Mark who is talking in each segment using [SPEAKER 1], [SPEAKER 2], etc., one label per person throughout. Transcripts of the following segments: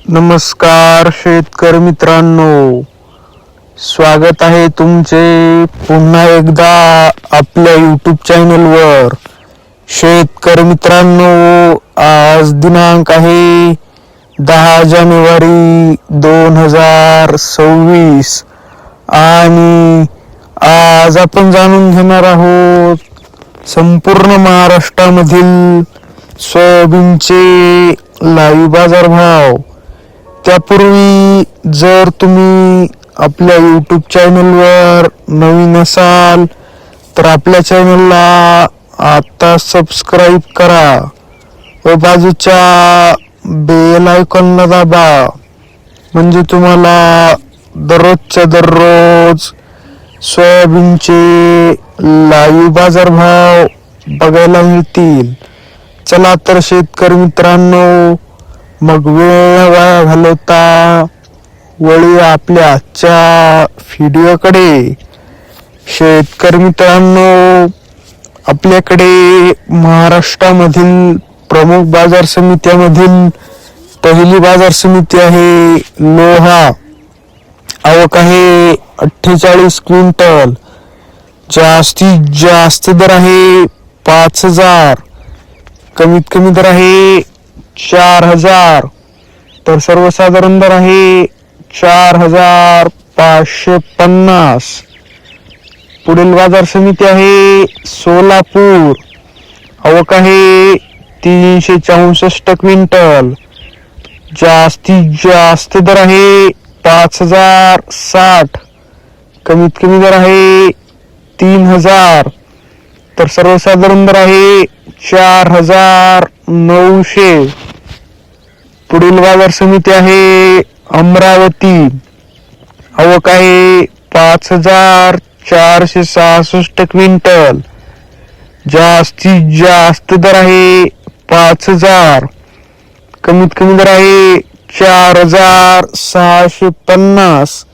[SPEAKER 1] नमस्कार शेतकरी मित्रांनो, स्वागत आहे तुमचे पुन्हा एकदा आपल्या यूट्यूब चॅनलवर। शेतकरी मित्रांनो, आज दिनांक आहे 10 जानेवारी 2026 आणि आज आपण जाणून घेणार आहोत संपूर्ण महाराष्ट्रामधील सोयाबीनचे लाईव्ह बाजारभाव। त्यापूर्वी जर तुम्ही आपल्या यूट्यूब चॅनलवर नवीन असाल तर आपल्या चॅनलला आता सबस्क्राईब करा व बाजूच्या बेल आयकॉनला दाबा, म्हणजे तुम्हाला दररोजच्या दररोज सोयाबीनचे लाईव्ह बाजारभाव बघायला मिळतील। चला तर शेतकरी मित्रांनो, मग वेळ वाया घालवता वळूया आपल्या आजच्या व्हिडिओकडे। शेतकरी मित्रांनो, आपल्याकडे महाराष्ट्रामधील प्रमुख बाजार समित्यामधील पहिली बाजार समिती आहे लोहा। आवक आहे 48 क्विंटल। जास्तीत जास्त दर आहे 5000, कमीत कमी दर आहे 4000, तर सर्वसाधारण दर आहे 4550। पुढील बाजार समिती आहे सोलापूर। आवक आहे 364 क्विंटल। जास्तीत जास्त दर आहे 5060, कमीत कमी दर आहे 3000, तर सर्वसाधारण दर आहे 4900। पुढील बाजार समिती आहे अमरावती। आवक आहे 5466 क्विंटल। जास्तीत जास्त दर आहे 5000, कमीत कमी दर आहे 4650,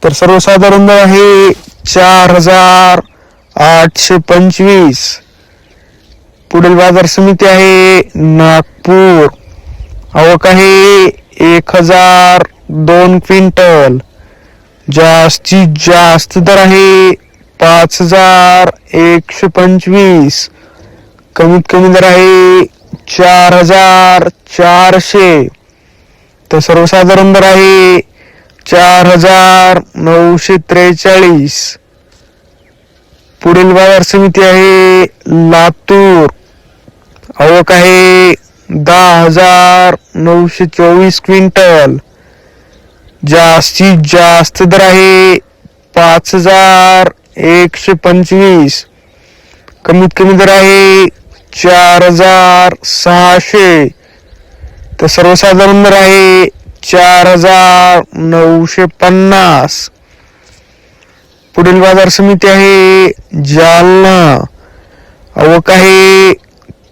[SPEAKER 1] तर सर्वसाधारण दर आहे 4825। पुढील बाजार समिती आहे नागपूर। आवक आहे 1002 क्विंटल। जास्तीत जास्त दर आहे 5125, कमीत कमी दर आहे 4400, तर सर्वसाधारण दर आहे 4943। पुढील बाजार समिती आहे लातूर। आवक आहे 10924 क्विंटल। जास्तीत जास्त दर आहे 5125, कमीत कमी दर आहे 4600, तर सर्वसाधारण दर आहे 4950। पुढील बाजार समिती आहे जालना। आवक आहे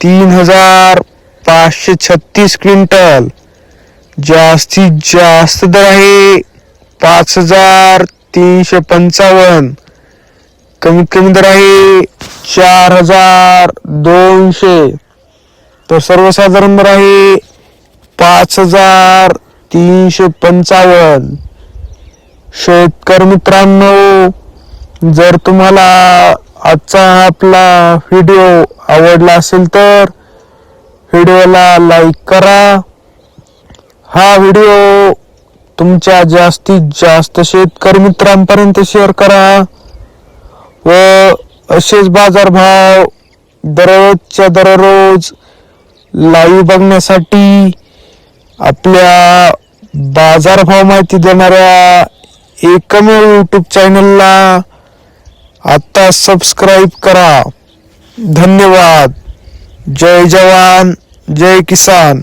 [SPEAKER 1] 3536 क्विंटल। जास्तीत जास्त दर आहे 5355, कमीत कमी दर आहे 4200, तर सर्वसाधारण दर आहे 5355। शेतकरी मित्रांनो, जर तुम्हाला आजचा आपला व्हिडिओ आवडला असेल तर व्हिडिओला लाईक करा। हा व्हिडिओ तुमच्या जास्तीत जास्त शेतकरी मित्रांपर्यंत शेअर करा व असेच बाजारभाव दररोजच्या दररोज लाईव्ह बघण्यासाठी आपल्या बाजारभाव माहिती देणाऱ्या एकमेव यूट्यूब चॅनलला आता सबस्क्राईब करा। धन्यवाद। जय जवान जय किसान।